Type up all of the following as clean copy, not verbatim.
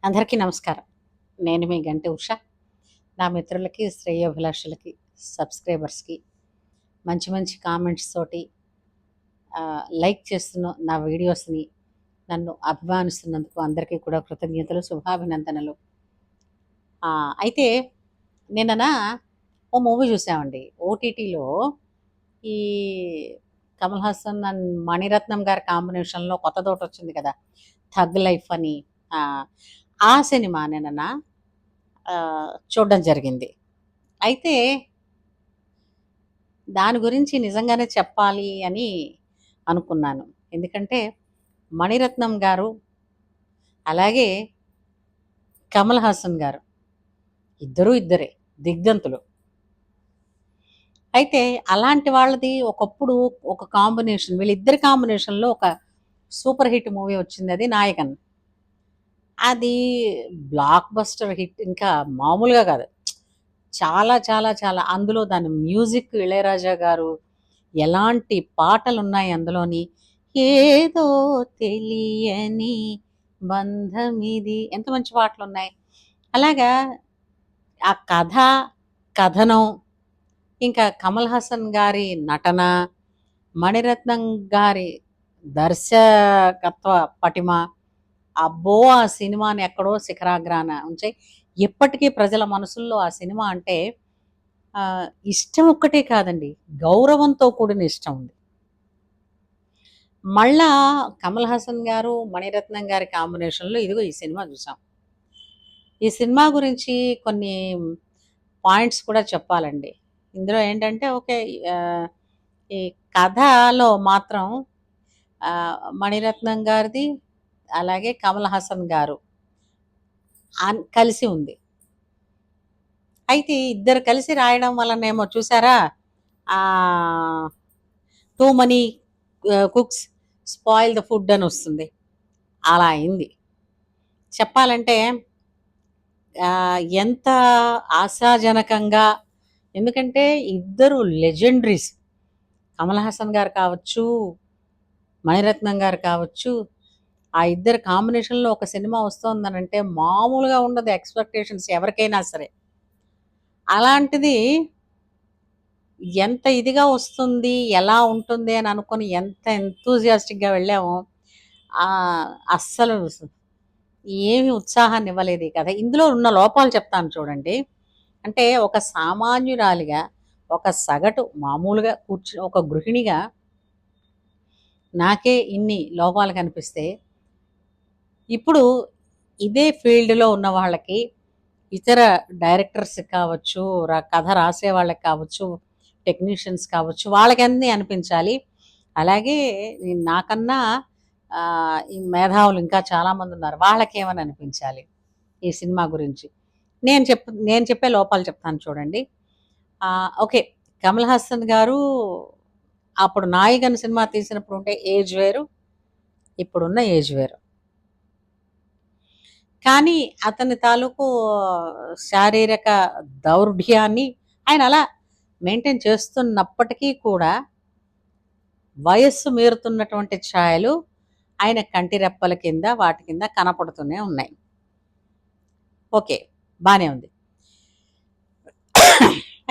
అందరికీ నమస్కారం. నేను మీ గంటి ఉష. నా మిత్రులకి, శ్రేయోభిలాషులకి, సబ్స్క్రైబర్స్‌కి మంచి మంచి కామెంట్స్ తోటి లైక్ చేస్తున్న నా వీడియోస్‌ని నన్ను అభిమానిస్తున్నందుకు అందరికీ కూడా కృతజ్ఞతలు, శుభాభినందనలు. అయితే నిన్నన ఓ మూవీ చూసామండి. ఓటీటీలో ఈ కమల్ హాసన్ అండ్ మణిరత్నం గారి కాంబినేషన్‌లో కొత్తదోటొచ్చింది కదా! 'థగ్ లైఫ్' అని. ఆహ్, ఆ సినిమా నిన్నన చూడడం జరిగింది. అయితే దాని గురించి నిజంగానే చెప్పాలి అని అనుకున్నాను. ఎందుకంటే మణిరత్నం గారు, అలాగే కమల్ హాసన్ గారు ఇద్దరూ ఇద్దరే దిగ్దంతులు. అయితే అలాంటి వాళ్ళది ఒకప్పుడు ఒక కాంబినేషన్, వీళ్ళిద్దరి కాంబినేషన్‌లో ఒక సూపర్ హిట్ మూవీ వచ్చింది. అది 'నాయకన్'. అది బ్లాక్ బస్టర్ హిట్, ఇంకా మామూలుగా కాదు. చాలా చాలా చాలా అందులో దాని మ్యూజిక్ ఇళయరాజా గారు, ఎలాంటి పాటలున్నాయి అందులోని. ఏదో తెలియని బంధమిది, ఎంత మంచి పాటలున్నాయి. అలాగా ఆ కథ, కథనం, ఇంకా కమల్ హాసన్ గారి నటన, మణిరత్నం గారి దర్శకత్వ పటిమ, అబ్బో! ఆ సినిమాని ఎక్కడో శిఖరాగ్రాన ఉంచాయి. ఇప్పటికీ ప్రజల మనసుల్లో ఆ సినిమా అంటే ఇష్టం ఒక్కటే కాదండి, గౌరవంతో కూడిన ఇష్టం ఉంది. మళ్ళా కమల్ హాసన్ గారు, మణిరత్నం గారి కాంబినేషన్‌లో ఇదిగో ఈ సినిమా చూసాం. ఈ సినిమా గురించి కొన్ని పాయింట్స్ కూడా చెప్పాలండి. ఇందులో ఏంటంటే ఓకే. ఆహ్, ఈ కథలో మాత్రం మణిరత్నం గారిది, అలాగే కమల్ హాసన్ గారు కలిసి ఉంది. అయితే ఇద్దరు కలిసి రాయడం వల్లనేమో చూసారా, two money cooks spoil the food అని వస్తుంది. అలా అయింది. చెప్పాలంటే ఎంత ఆశాజనకంగా, ఎందుకంటే ఇద్దరు లెజెండరీస్. కమల్ హాసన్ గారు కావచ్చు, మణిరత్నం గారు కావచ్చు, ఆ ఇద్దరు కాంబినేషన్‌లో ఒక సినిమా వస్తోందనంటే మామూలుగా ఉండదు ఎక్స్‌పెక్టేషన్స్ ఎవరికైనా సరే. అలాంటిది ఎంత ఇదిగా వస్తుంది, ఎలా ఉంటుంది అని అనుకోని ఎంత ఎంతూజియాస్టిక్‌గా వెళ్ళామో, అస్సలు ఏమి ఉత్సాహాన్ని ఇవ్వలేదు ఈ కథ. ఇందులో ఉన్న లోపాలు చెప్తాను చూడండి. అంటే ఒక సామాన్యురాలిగా, ఒక సగటు మామూలుగా ఒక గృహిణిగా నాకే ఇన్ని లోపాలు కనిపిస్తే, ఇప్పుడు ఇదే ఫీల్డ్‌లో ఉన్న వాళ్ళకి, ఇతర డైరెక్టర్స్ కావచ్చు, కథ రాసే వాళ్ళకి కావచ్చు, టెక్నీషియన్స్ కావచ్చు, వాళ్ళకన్నీ అనిపించాలి. అలాగే నాకన్నా ఈ మేధావులు ఇంకా చాలామందున్నారు. వాళ్ళకేమని అనిపించాలి ఈ సినిమా గురించి. నేను చెప్పే లోపాలు చెప్తాను చూడండి. ఓకే. కమల్ హాసన్ గారు అప్పుడు 'నాయకన్' సినిమా తీసినప్పుడు ఉండే ఏజ్ వేరు, ఇప్పుడున్న ఏజ్ వేరు. కానీ అతని తాలూకు శారీరక దౌర్ఢ్యాన్ని ఆయన అలా మెయింటైన్ చేస్తున్నప్పటికీ కూడా వయస్సు మీరుతున్నటువంటి ఛాయలు ఆయన కంటి రెప్పల కింద, వాటి కింద కనపడుతూనే ఉన్నాయి. ఓకే. బానే ఉంది.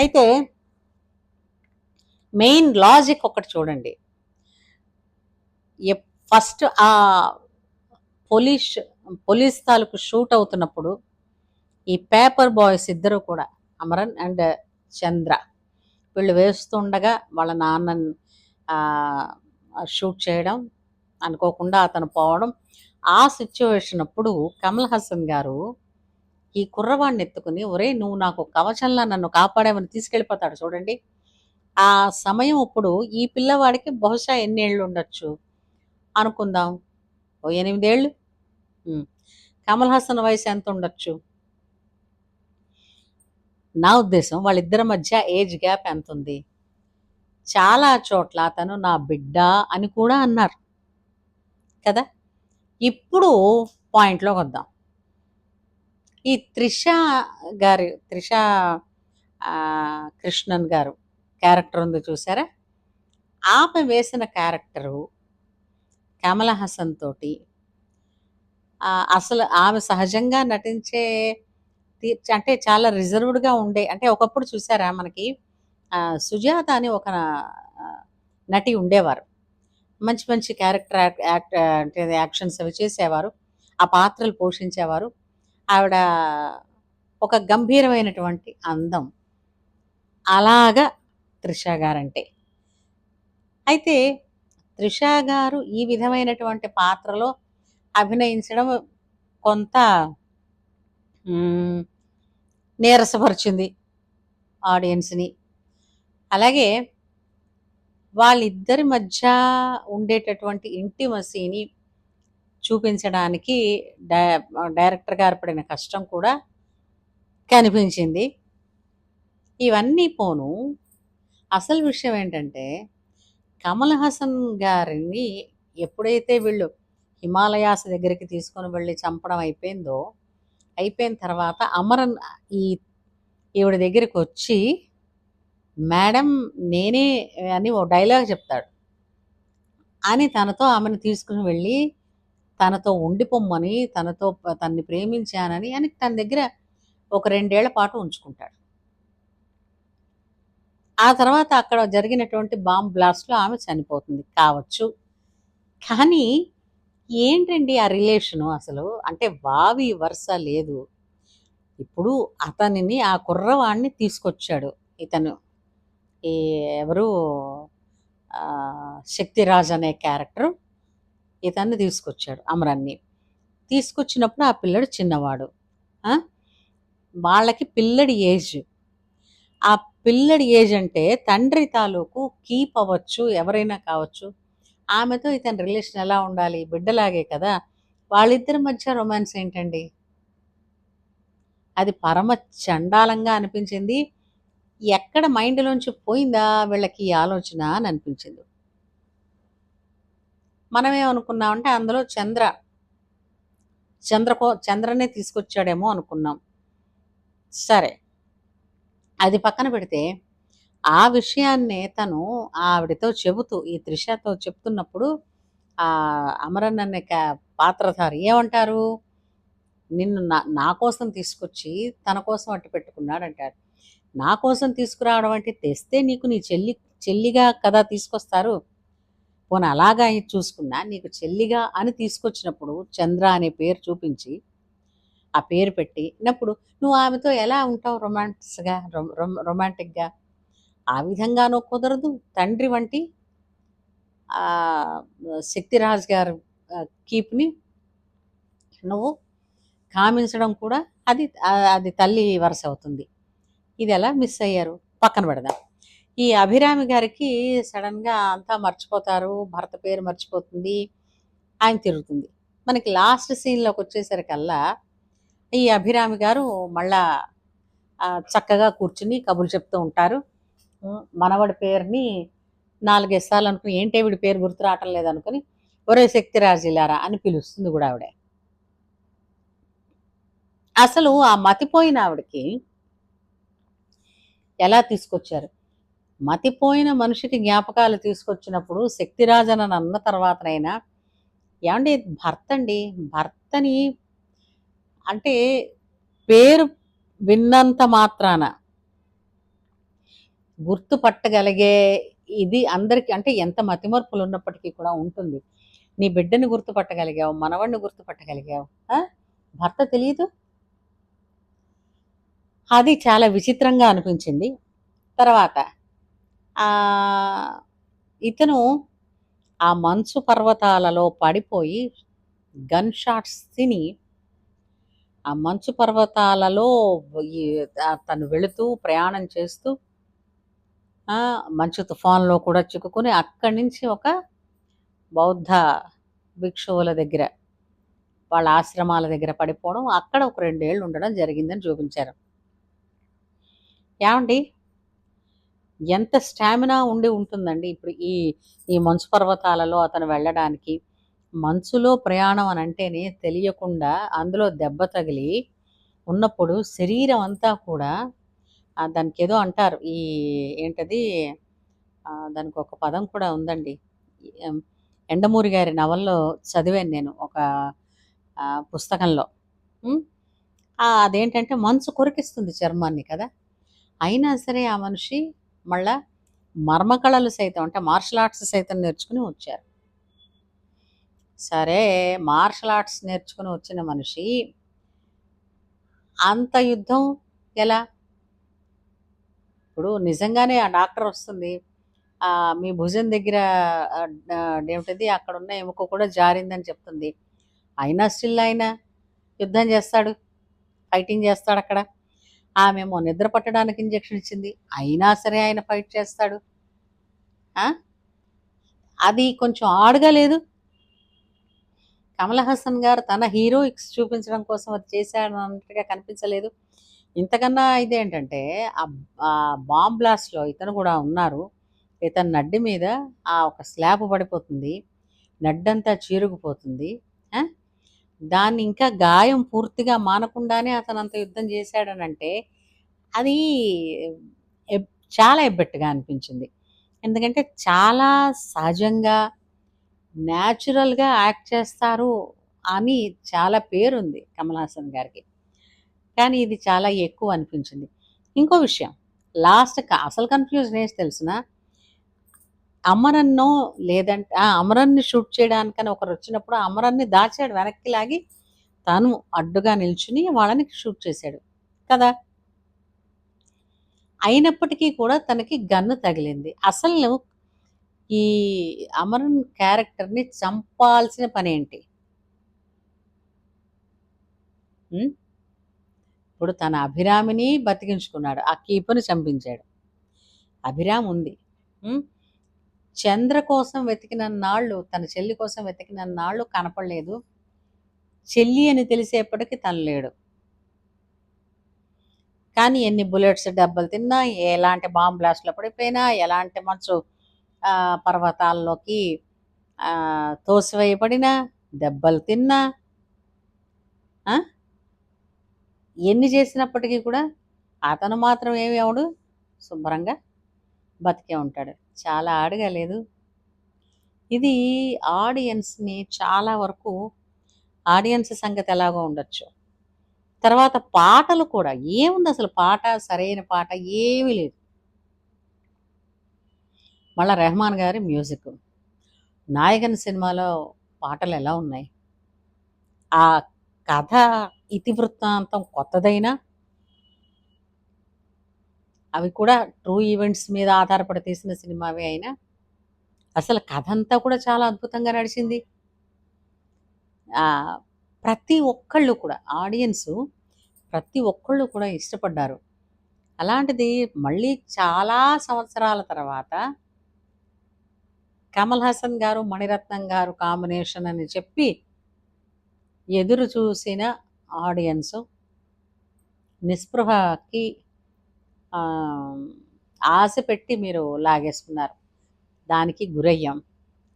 అయితే మెయిన్ లాజిక్ ఒకటి చూడండి. ఫస్ట్ పోలీస్ పోలీస్ తాలూకు షూట్ అవుతున్నప్పుడు ఈ పేపర్ బాయ్స్ ఇద్దరు కూడా, అమరన్ అండ్ చంద్ర, వీళ్ళు వేస్తుండగా వాళ్ళ నాన్నని షూట్ చేయడం, అనుకోకుండా అతను పోవడం, ఆ సిచ్యువేషన్ అప్పుడు కమల్ హాసన్ గారు ఈ కుర్రవాడిని ఎత్తుకుని, ఒరే నువ్వు నాకు కవచంలా నన్ను కాపాడావని తీసుకెళ్ళిపోతాడు చూడండి. ఆ సమయం అప్పుడు ఈ పిల్లవాడికి బహుశా ఎన్నేళ్ళు ఉండొచ్చు అనుకుందాం, ఓ 8 ఏళ్ళు. కమల్ హాసన్ వయసు ఎంత ఉండొచ్చు? నా ఉద్దేశం వాళ్ళిద్దరి మధ్య ఏజ్ గ్యాప్ ఎంత ఉంది? చాలా చోట్ల అతను నా బిడ్డ అని కూడా అన్నారు కదా. ఇప్పుడు పాయింట్లోకి వద్దాం. ఈ త్రిష కృష్ణన్ గారు క్యారెక్టర్ ఉంది చూసారా, ఆమె వేసిన క్యారెక్టరు కమల్ హాసన్ తోటి అసలు ఆమె సహజంగా నటించే అంటే చాలా రిజర్వ్డ్‌గా ఉండే అంటే ఒకప్పుడు చూసారా మనకి 'సుజాత' అని ఒక నటి ఉండేవారు. మంచి మంచి క్యారెక్టర్ అంటే యాక్షన్స్ అవి చేసేవారు. ఆ పాత్రలు పోషించేవారు. ఆవిడ ఒక గంభీరమైనటువంటి అందం. అలాగా 'త్రిష' గారంటే. అయితే 'త్రిష' గారు ఈ విధమైనటువంటి పాత్రలో అభినయించడం కొంత హ్మ్, నీరసపరిచింది ఆడియన్స్‌ని. అలాగే వాళ్ళిద్దరి మధ్య ఉండేటటువంటి ఇంటిమసీని చూపించడానికి డై డైరెక్టర్ గారు పడిన కష్టం కూడా కనిపించింది. ఇవన్నీ పోను అసలు విషయం ఏంటంటే, కమల్ హాసన్ గారిని ఎప్పుడైతే వీళ్ళు హిమాలయాస్ దగ్గరికి తీసుకొని వెళ్ళి చంపడం అయిపోయిందో, అయిపోయిన తర్వాత అమరన్ ఈ ఈవిడ దగ్గరికొచ్చి, మేడం నేనే అని ఓ డైలాగ్ చెప్తాడు. అని తనతో ఆమెను తీసుకొని వెళ్ళి, తనతో ఉండిపొమ్మని, తనని ప్రేమించానని అని తన దగ్గర ఒక 2 ఏళ్ల పాటు ఉంచుకుంటాడు. ఆ తర్వాత అక్కడ జరిగినటువంటి బాంబ్ బ్లాస్ట్‌లో ఆమె చనిపోతుంది కావచ్చు. కానీ ఏంటండి ఆ రిలేషను అసలు? అంటే వావి వరుస లేదు. ఇప్పుడు అతనిని ఆ కుర్రవాడిని తీసుకొచ్చాడు. ఇతను ఈ ఎవరు 'శక్తిరాజ్' అనే క్యారెక్టరు ఇతన్ని తీసుకొచ్చాడు అమరన్ని. తీసుకొచ్చినప్పుడు ఆ పిల్లాడు చిన్నవాడు. ఆ! వాళ్ళకి పిల్లడి ఏజ్. ఆ పిల్లడి ఏజ్ అంటే తండ్రి తాలూకు కీప్ అవ్వచ్చు, ఎవరైనా కావచ్చు. ఆమెతో ఇతని రిలేషన్ ఎలా ఉండాలి? బిడ్డలాగే కదా! వాళ్ళిద్దరి మధ్య రొమాన్స్ ఏంటండి? అది పరమ చండాలంగా అనిపించింది. ఎక్కడ మైండ్‌లోంచి పోయిందా వీళ్ళకి ఈ ఆలోచన అని అనిపించింది. మనమేమనుకున్నామంటే అందులో చంద్రనే తీసుకొచ్చాడేమో అనుకున్నాం. సరే. అది పక్కన పెడితే, ఆ విషయాన్నే తను ఆవిడతో చెబుతూ ఈ త్రిషతో చెప్తున్నప్పుడు అమరన్ అనే పాత్రధారి ఏమంటారు? నిన్ను నా కోసం తీసుకొచ్చి తన కోసం అట్టు పెట్టుకున్నాడంటారు. నా కోసం తీసుకురావడం అంటే తెస్తే నీకు నీ చెల్లిగా కదా తీసుకొస్తారు. పోనీ అలాగా చూసుకున్నా నీకు చెల్లిగా అని తీసుకొచ్చినప్పుడు చంద్ర అనే పేరు చూపించి, ఆ పేరు పెట్టినప్పుడు నువ్వు ఆమెతో ఎలా ఉంటావు రొమాంటిక్‌గా? ఆ విధంగానూ కుదరదు. తండ్రి వంటి 'శక్తిరాజ్' గారు కీప్‌ని నువ్వు కామించడం కూడా అది తల్లి వరస అవుతుంది. ఇదెలా మిస్ అయ్యారు? పక్కన పెడదాం. ఈ అభిరామి గారికి సడెన్‌గా అంతా మర్చిపోతారు. భర్త పేరు మర్చిపోతుంది. ఆయన తిరుగుతుంది. మనకి లాస్ట్ సీన్‌లోకొచ్చేసరికల్లా ఈ అభిరామి గారు మళ్ళా చక్కగా కూర్చుని కబుర్లు చెప్తూ ఉంటారు. మనవడి పేరుని 4, 5 సార్లు అనుకుని ఏంటే వీడి పేరు గుర్తు రావటం లేదనుకుని, ఒరేయ్ శక్తిరాజ్ ఇలారా అని పిలుస్తుంది గూడా ఆవిడ. అసలు ఆ మతిపోయిన ఆవిడకి ఎలా తీసుకొచ్చారు? మతిపోయిన మనిషికి జ్ఞాపకాలు తీసుకొచ్చినప్పుడు శక్తిరాజ్ అని అన్న తర్వాతనైనా ఏవండీ భర్తండి. భర్తని అంటే పేరు విన్నంత మాత్రాన గుర్తుపట్టగలిగే ఇది అందరికి అంటే ఎంత మతిమరుపులున్నప్పటికీ కూడా ఉంటుంది. నీ బిడ్డని గుర్తుపట్టగలిగావు, మనవడిని గుర్తుపట్టగలిగావు. ఆ! భర్త తెలీదు? అది చాలా విచిత్రంగా అనిపించింది. తర్వాత ఆహ్, ఇతను ఆ మంచు పర్వతాలలో పడిపోయి గన్ షాట్స్ తిని, ఆ మంచు పర్వతాలలో ఈ తను వెళుతూ, ప్రయాణం చేస్తూ మంచు తుఫాన్‌లో కూడా చిక్కుకొని అక్కడి నుంచి ఒక బౌద్ధ భిక్షువుల దగ్గర, వాళ్ళ ఆశ్రమాల దగ్గర పడిపోవడం, అక్కడ ఒక 2 ఏళ్ళు ఉండడం జరిగిందని చూపించారు. ఏవండీ ఎంత స్టామినా ఉండి ఉంటుందండి. ఇప్పుడు ఈ మంచు పర్వతాలలో అతను వెళ్ళడానికి. మంచులో ప్రయాణం అనంటేనే తెలియకుండా అందులో దెబ్బ తగిలి ఉన్నప్పుడు శరీరం అంతా కూడా దానికేదో అంటారు. ఏంటది దానికొక పదం కూడా ఉందండి. ఎం 'యండమూరి' గారి నవల్లో చదివాను నేను. ఒక పుస్తకంలో. హ్మ్. అదేంటంటే మంచు కొరికిస్తుంది చర్మాన్ని కదా! అయినా సరే ఆ మనిషి మళ్ళా మర్మకళలు సైతం అంటే మార్షల్ ఆర్ట్స్ సైతం నేర్చుకుని వచ్చారు. సరే మార్షల్ ఆర్ట్స్ నేర్చుకుని వచ్చిన మనిషి అంత యుద్ధం ఎలా? ఇప్పుడు నిజంగానే ఆ డాక్టర్ వస్తుంది. మీ భుజం దగ్గర అదేమిటది అక్కడున్న ఎముక కూడా జారిందని చెప్తుంది. అయినా స్టిల్ ఆయన యుద్ధం చేస్తాడు. ఫైటింగ్ చేస్తాడక్కడ. ఆమేమో నిద్ర పట్టడానికి ఇంజెక్షన్ ఇచ్చింది. అయినా సరే ఆయన ఫైట్ చేస్తాడు. ఆ! అది కొంచెం ఆడ్‌గా లేదు. కమల్ హాసన్ గారు తన హీరోయిక్స్ చూపించడం కోసం అది చేశాడన్నట్టుగా కనిపించలేదు. ఇంతకన్నా ఇదేంటంటే బాంబ్ బ్లాస్ట్‌లో ఇతను కూడా ఉన్నారు. ఇతని నడ్డి మీద ఒక స్లాబ్ పడిపోతుంది. నడ్డంతా చీరుకుపోతుంది. ఆ! దాన్ని ఇంకా గాయం పూర్తిగా మానకుండానే అతనంత యుద్ధం చేశాడనంటే అది ఎబ్ చాలా ఎబ్బెట్టుగా అనిపించింది. ఎందుకంటే చాలా సహజంగా, న్యాచురల్‌గా యాక్ట్ చేస్తారు అని చాలా పేరుంది కమల్ హాసన్ గారికి. కానీ ఇది చాలా ఎక్కువ అనిపించింది. ఇంకో విషయం అసలు కన్‌ఫ్యూజన్ ఏంటి తెలుసునా? అమరన్నో లేదంటే అమరన్‌ని షూట్ చేయడానికని ఒకరొచ్చినప్పుడు అమరన్‌ని దాచాడు వెనక్కి లాగి తను అడ్డుగా నిల్చుని వాళ్ళని షూట్ చేశాడు కదా! అయినప్పటికీ కూడా తనకి గన్ను తగిలింది. అసలు ఈ అమరన్ క్యారెక్టర్‌ని చంపాల్సిన పనేంటి? హ్మ్. ఇప్పుడు తన అభిరామిని బతికించుకున్నాడు. ఆ కీపర్‌ని చంపించాడు. అభిరామ్ ఉంది. హ్మ్. చంద్ర కోసం వెతికినన్నాళ్ళు, తన చెల్లి కోసం వెతికినన్నాళ్ళు కనపడలేదు. చెల్లి అని తెలిసేప్పటికి తను లేడు. కానీ ఎన్ని బుల్లెట్స్ దెబ్బలు తిన్నా, ఎలాంటి బాంబ్ బ్లాస్ట్‌లో పడిపోయినా, ఎలాంటి మంచు పర్వతాల్లోకి తోసివేయబడినా, దెబ్బలు తిన్నా, ఆ! ఎన్ని చేసినప్పటికీ కూడా అతను మాత్రం ఏమి అవ్వడు. శుభ్రంగా బతికే ఉంటాడు. చాలా ఆడగా లేదు. ఇది ఆడియన్స్‌ని చాలా వరకు ఆడియన్స్ సంగతి ఎలాగో ఉండొచ్చు. తర్వాత పాటలు కూడా ఏముందసలు పాట, సరైన పాట ఏమీ లేదు. మళ్ళా రెహమాన్ గారి మ్యూజిక్. 'నాయకన్' సినిమాలో పాటలెలా ఉన్నాయి? ఆ కథ ఇతివృత్తాంతం కొత్తదైనా, అవి కూడా ట్రూ ఈవెంట్స్ మీద ఆధారపడి తీసిన సినిమావే అయినా, అసలు కథంతా కూడా చాలా అద్భుతంగా నడిచింది. ఆహ్, ప్రతి ఒక్కళ్ళు కూడా ఆడియన్సు ప్రతి ఒక్కళ్ళు కూడా ఇష్టపడ్డారు. అలాంటిది మళ్ళీ చాలా సంవత్సరాల తర్వాత కమల్ హాసన్ గారు, మణిరత్నం గారు కాంబినేషన్ అని చెప్పి ఎదురు చూసిన ఆడియన్సు నిస్పృహకి ఆహ్, ఆశ పెట్టి మీరు లాగేసుకున్నారు. దానికి గురయ్యాం.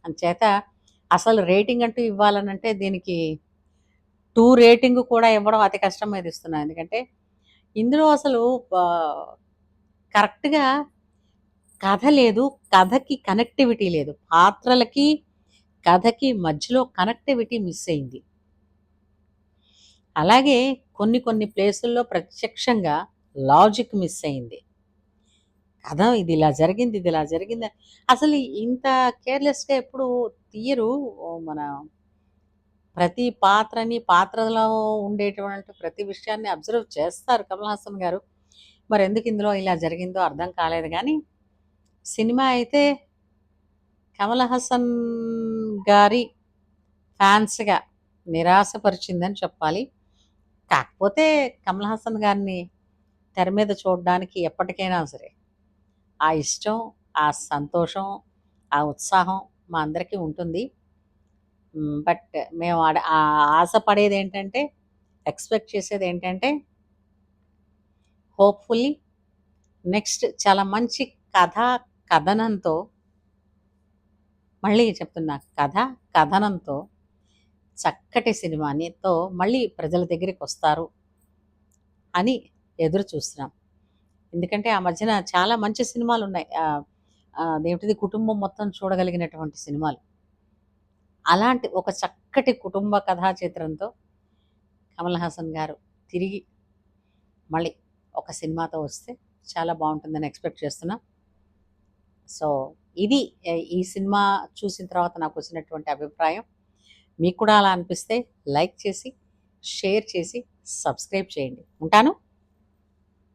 అంచేత అసలు రేటింగ్ అంటూ ఇవ్వాలనంటే దీనికి 2 రేటింగ్ కూడా ఇవ్వడం అతి కష్టం మీద ఇస్తున్నాం. ఎందుకంటే ఇందులో అసలు కరెక్ట్‌గా కథ లేదు. కథకి కనెక్టివిటీ లేదు. పాత్రలకి, కథకి మధ్యలో కనెక్టివిటీ మిస్ అయింది. అలాగే కొన్ని కొన్ని ప్లేసుల్లో ప్రత్యక్షంగా లాజిక్ మిస్ అయింది. కథ ఇది ఇలా జరిగింది, ఇది ఇలా జరిగిందని అసలు ఇంత కేర్‌లెస్‌గా ఎప్పుడు తీయరు. మన ప్రతి పాత్రలో ఉండేటువంటి ప్రతి విషయాన్ని అబ్జర్వ్ చేస్తారు కమల్ హాసన్ గారు. మరెందుకు ఇందులో ఇలా జరిగిందో అర్థం కాలేదు గానీ, సినిమా అయితే కమల్ హాసన్ గారి ఫ్యాన్స్‌గా నిరాశపరిచిందని చెప్పాలి. కాకపోతే కమల్ హాసన్ గారిని తెర మీద చూడడానికి ఎప్పటికైనా సరే, ఆ ఇష్టం, ఆ సంతోషం, ఆ ఉత్సాహం మా అందరికీ ఉంటుంది. బట్ మేము ఆశపడేదేంటంటే, ఎక్స్‌పెక్ట్ చేసేదేంటంటే, హోప్‌ఫుల్లీ నెక్స్ట్ చాలా మంచి కథా కథనంతో మళ్ళీ చెప్తున్నా కథనంతో చక్కటి సినిమానితో మళ్ళీ ప్రజల దగ్గరికొస్తారు అని ఎదురు చూస్తున్నాం. ఎందుకంటే ఆ మధ్యన చాలా మంచి సినిమాలున్నాయి. అదేంటిది కుటుంబం మొత్తం చూడగలిగినటువంటి సినిమాలు. అలాంటి ఒక చక్కటి కుటుంబ కథా చిత్రంతో కమల్ హాసన్ గారు తిరిగి మళ్ళీ ఒక సినిమాతో వస్తే చాలా బాగుంటుందని ఎక్స్పెక్ట్ చేస్తున్నా. సో ఇది ఈ సినిమా చూసిన తర్వాత నాకు వచ్చినటువంటి అభిప్రాయం. మీకు కూడా అలా అనిపిస్తే లైక్ చేసి, షేర్ చేసి, సబ్స్క్రైబ్ చేయండి. ఉంటాను.